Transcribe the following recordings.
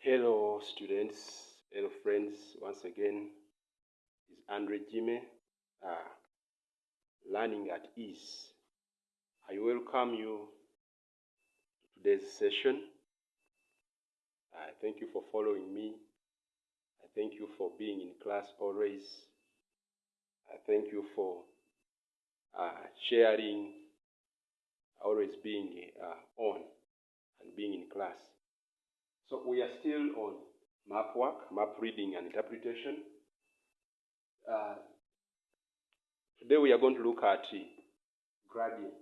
Hello students, hello friends, once again is Andre Jime, Learning at Ease. I welcome you to today's session. I thank you for following me. I thank you for being in class always. I thank you for sharing, always being on and being in class. So we are still on map work, map reading and interpretation. Today we are going to look at gradient.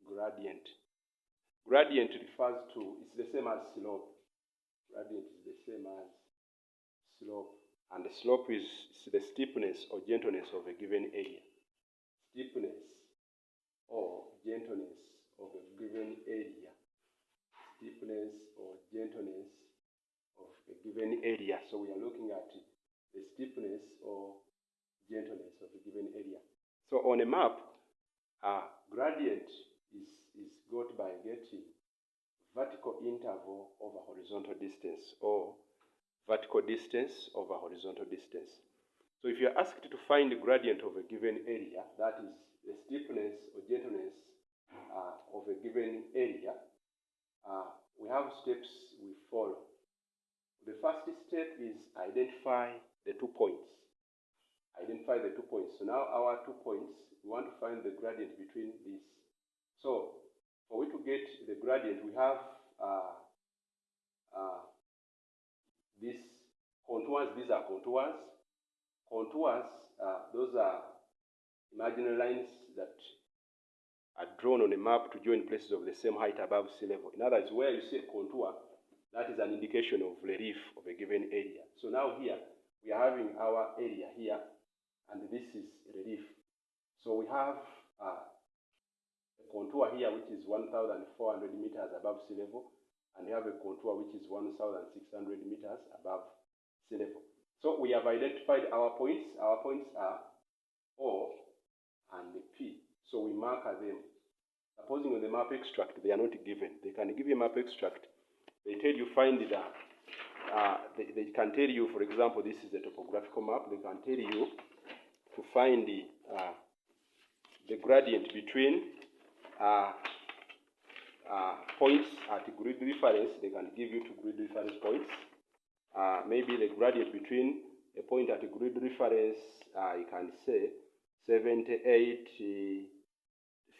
Gradient. Gradient refers to, it's the same as slope. Gradient is the same as slope. And the slope is the steepness or gentleness of a given area. Steepness or gentleness of a given area. Steepness or gentleness of a given area. So we are looking at the steepness or gentleness of a given area. So on a map, gradient is got by getting vertical interval over horizontal distance or vertical distance over horizontal distance. So if you're asked to find the gradient of a given area, that is the steepness or gentleness of a given area, we have steps we follow. The first step is identify the 2 points. Identify the 2 points. So now our 2 points, we want to find the gradient between these. So for we to get the gradient, we have these contours. These are contours. Contours, those are imaginary lines that are drawn on a map to join places of the same height above sea level. In other words, where you see a contour, that is an indication of relief of a given area. So now here, we are having our area here, and this is relief. So we have a contour here which is 1,400 meters above sea level, and we have a contour which is 1,600 meters above sea level. So we have identified our points. Our points are O and P. So we mark them. Supposing on the map extract they are not given, they can give you a map extract. They tell you find the they can tell you, for example, this is a topographical map. They can tell you to find the gradient between points at grid reference. They can give you 2 grid reference points. Maybe the gradient between a point at a grid reference, you can say 78,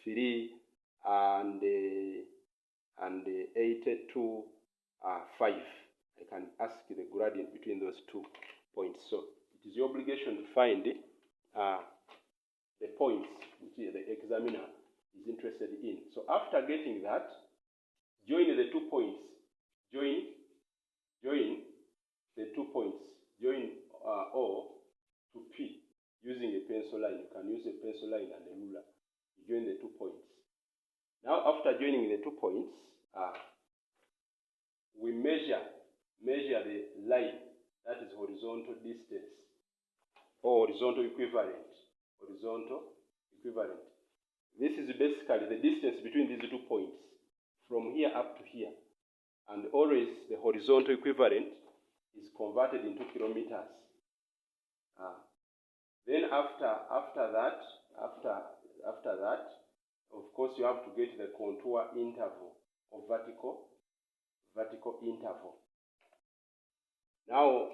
3 and 82, 5. I can ask the gradient between those 2 points. So it is your obligation to find the points which the examiner is interested in. So after getting that, join the 2 points. Join the 2 points. Join O to P using a pencil line. You can use a pencil line and a ruler. You join the 2 points. Now after joining the 2 points, we measure the line, that is horizontal distance or horizontal equivalent. Horizontal equivalent. This is basically the distance between these 2 points from here up to here. And always the horizontal equivalent is converted into kilometers. Then after that, of course, you have to get the contour interval or vertical interval. Now,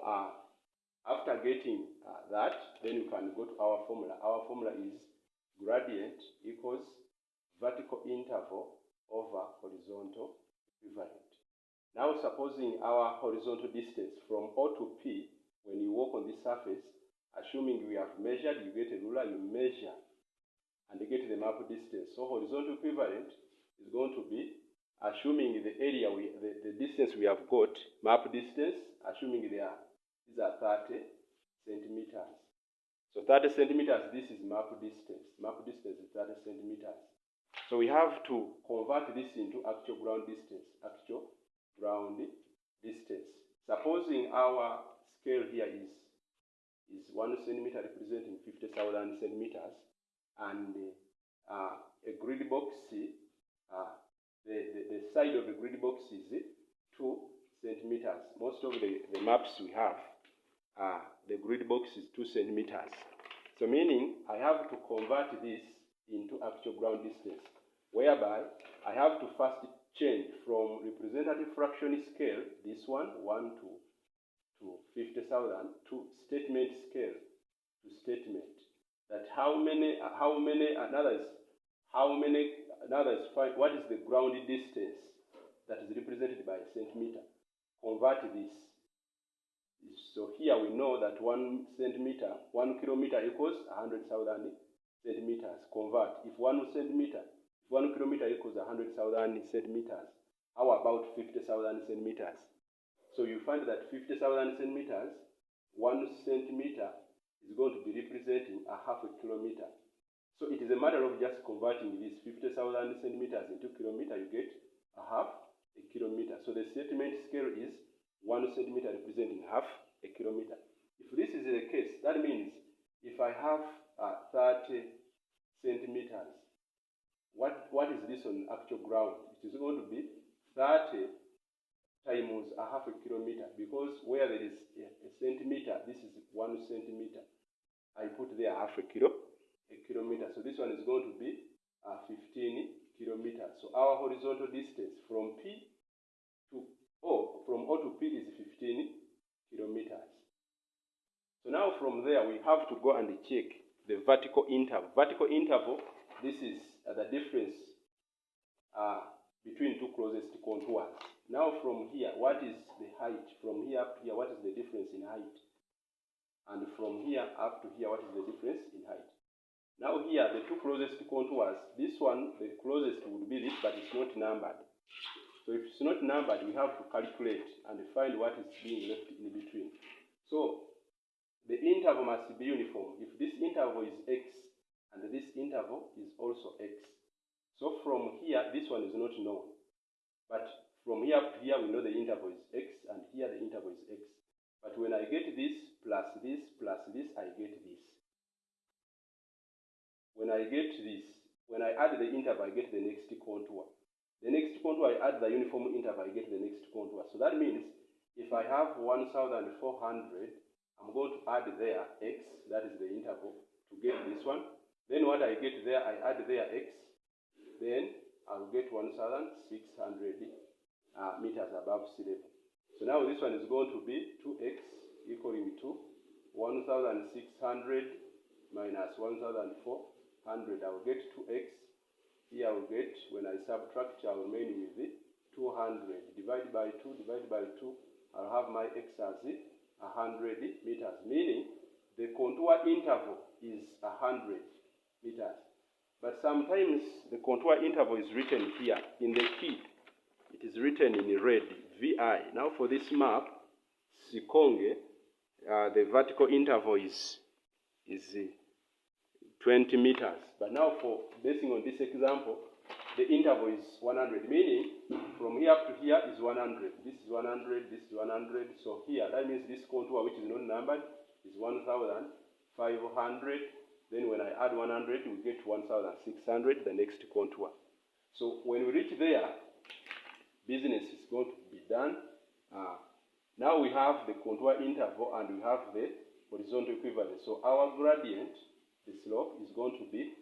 after getting that, then you can go to our formula. Our formula is gradient equals vertical interval over horizontal equivalent. Now, supposing our horizontal distance from O to P, when you walk on this surface, assuming we have measured, you get a ruler, you measure, and you get the map distance. So horizontal equivalent is going to be, assuming the area, the distance we have got, map distance, assuming these are 30 centimeters. So 30 centimeters, this is map distance. Map distance is 30 centimeters. So we have to convert this into actual ground distance. Actual ground distance. Supposing our scale here is 1 centimeter representing 50,000 centimeters, and a grid box the side of the grid box is 2 centimeters. Most of the maps we have, the grid box is 2 centimeters. So meaning I have to convert this into actual ground distance, whereby I have to first change from representative fraction scale, this one, 1 to 50,000, to statement scale, to statement. That what is the ground distance that is represented by a centimeter. Convert this. So here we know that 1 kilometer equals 100,000 centimeters. Convert. If 1 kilometer equals 100,000 centimeters, how about 50,000 centimeters? So you find that 50,000 centimeters, 1 centimeter is going to be representing a half a kilometer. So it is a matter of just converting these 50,000 centimeters into kilometer, you get a half a kilometer. So the statement scale is 1 centimeter representing half a kilometer. If this is the case, that means if I have 30 centimeters, what is this on actual ground? It is going to be 30 times a half a kilometer, because where there is a centimeter, this is 1 centimeter. I put there half a kilometer. So this one is going to be 15 kilometers. So our horizontal distance from P to O, from O to P is 15 kilometers. So now from there we have to go and check the vertical interval. Vertical interval, this is the difference between two closest contours. Now from here, what is the height? From here up to here, what is the difference in height? And from here up to here, what is the difference in height? Now here, the two closest contours, this one, the closest would be this, but it's not numbered. So if it's not numbered, we have to calculate and find what is being left in between. So the interval must be uniform. If this interval is x, and this interval is also x. So from here, this one is not known. But from here up to here, we know the interval is x, and here the interval is x. But when I get this plus this plus this, I get this. When I get this, when I add the interval, I get the next contour. The next contour, I add the uniform interval, I get the next contour. So that means if I have 1,400, I'm going to add there x, that is the interval, to get this one. Then what I get there, I add there x. Then I'll get 1,600 meters above sea level. So now this one is going to be 2x equaling to 1,600 minus 1,400. I'll get 2x. Here I'll get, when I subtract, I'll remain with the 200. Divide by 2, divide by 2. I'll have my x as 100 meters, meaning the contour interval is 100 meters. But sometimes the contour interval is written here in the key. It is written in red, VI. Now for this map, Sikonge, the vertical interval is 20 meters. But now for basing on this example, the interval is 100, meaning from here up to here is 100. This is 100, this is 100. So here, that means this contour, which is not numbered, is 1,500. Then when I add 100, we get 1,600, the next contour. So when we reach there, business is going to be done. Now we have the contour interval and we have the horizontal equivalent. So our gradient, the slope, is going to be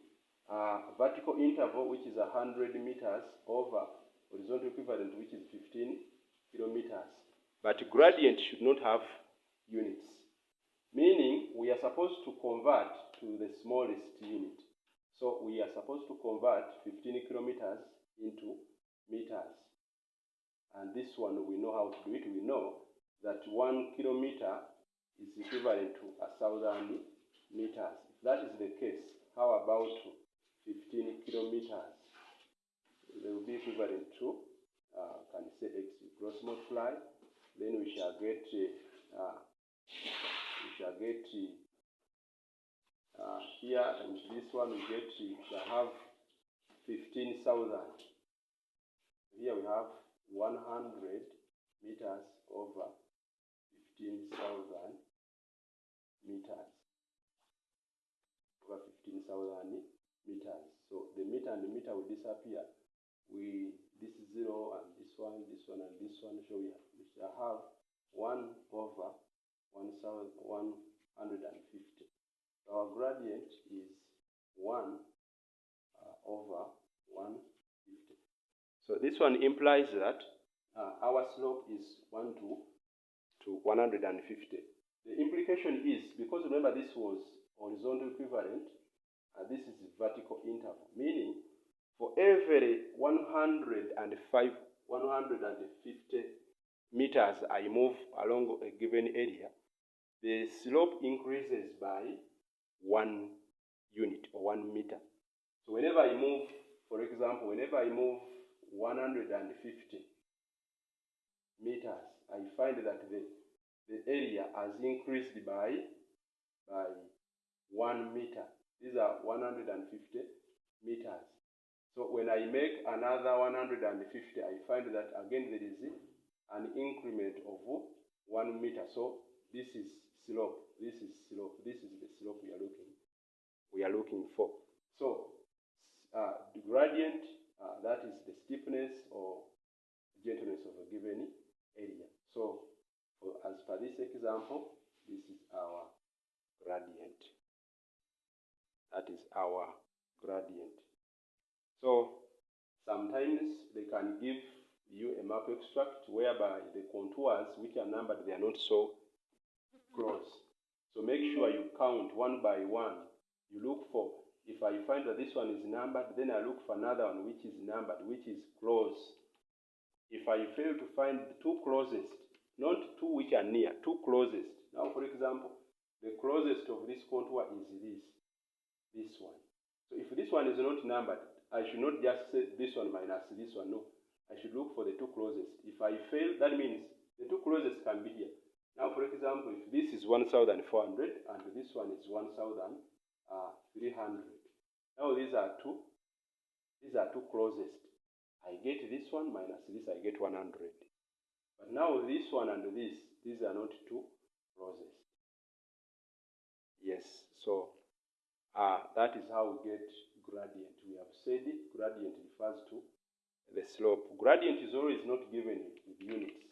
vertical interval, which is 100 meters, over horizontal equivalent, which is 15 kilometers. But gradient should not have units, meaning we are supposed to convert to the smallest unit. So we are supposed to convert 15 kilometers into meters. And this one, we know how to do it. We know that 1 kilometer is equivalent to 1,000 meters. If that is the case, how about 15 kilometers? They will be equivalent to, can say x, cross multiply, then we shall get here, and this one we shall have 15,000. Here we have 100 meters over 15,000 meters. Over 15,000 meters. So the meter and the meter will disappear. this 0 and this one and this one. So we shall have 1 over 150. Our gradient is 1 over 150. So this one implies that our slope is 1 to 150. The implication is, because remember this was horizontal equivalent, this is vertical interval, meaning for every 150 meters I move along a given area, the slope increases by 1 unit or 1 meter. So whenever I move, for example, whenever I move 150 meters, I find that the area has increased by 1 meter. These are 150 meters. So when I make another 150, I find that again there is an increment of 1 meter. So this is slope. This is slope. This is the slope we are looking for. So the gradient, that is the steepness or gentleness of a given area. So as per this example, this is our gradient. That is our gradient. So sometimes they can give you a map extract whereby the contours which are numbered, they are not so close. So make sure you count one by one. You look for, if I find that this one is numbered, then I look for another one which is numbered, which is close. If I fail to find the two closest, not two which are near, two closest. Now, for example, the closest of this contour is this one. So if this one is not numbered, I should not just say this one minus this one. No, I should look for the two closest. If I fail, that means the two closest can be here. Now, for example, if this is 1,400 and this one is 1,300. Now these are two closest. I get this one minus this, I get 100. But now this one and this, these are not two closest. Yes, so that is how we get gradient. We have said it, gradient refers to the slope. Gradient is always not given with units.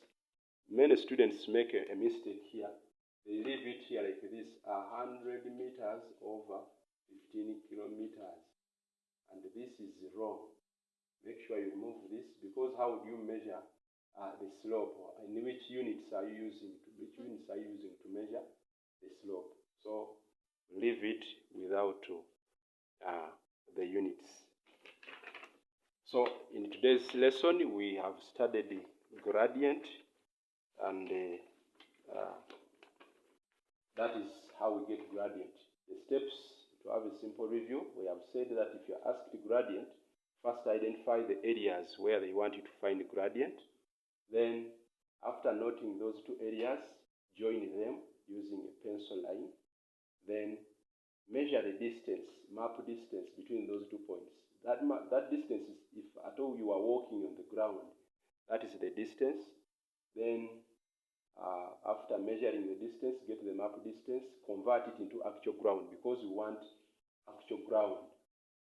Many students make a mistake here. They leave it here like this, 100 meters over 15 kilometers. And this is wrong. Make sure you remove this, because how do you measure the slope? And which units are you using to measure the slope? So leave it without the units. So in today's lesson, we have studied the gradient, and that is how we get gradient. The steps to have a simple review, we have said that if you are asked the gradient, first identify the areas where they want you to find the gradient. Then, after noting those two areas, join them using a pencil line. Then, measure the distance, map distance between those 2 points. That distance is, if at all you are walking on the ground, that is the distance. Then, after measuring the distance, get the map distance, convert it into actual ground, because we want actual ground.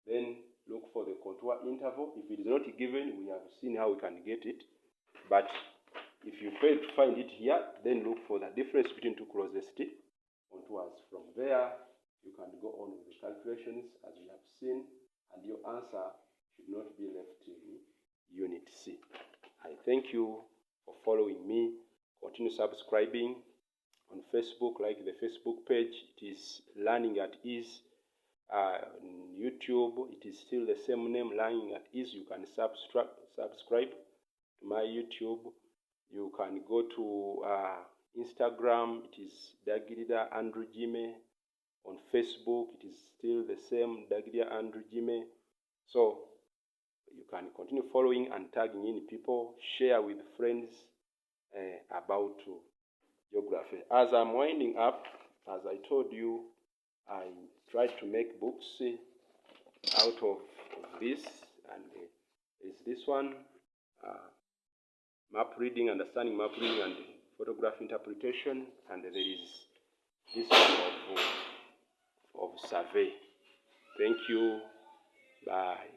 Then, look for the contour interval. If it is not given, we have seen how we can get it. But if you fail to find it here, then look for the difference between two closest contours. From there, you can go on with the calculations as we have seen, and your answer should not be left in Unit C. I thank you for following me. Continue subscribing on Facebook, like the Facebook page. It is Learning at Ease. On YouTube, it is still the same name, Learning at Ease. You can subscribe to my YouTube. You can go to Instagram. It is Dagirida Andrew Jime. On Facebook, it is still the same, Dagirida Andrew Jime. So you can continue following and tagging in people. Share with friends about geography. As I'm winding up, as I told you, I tried to make books out of this, and is this one, map reading, understanding map reading and photograph interpretation, and there is this one of survey. Thank you. Bye.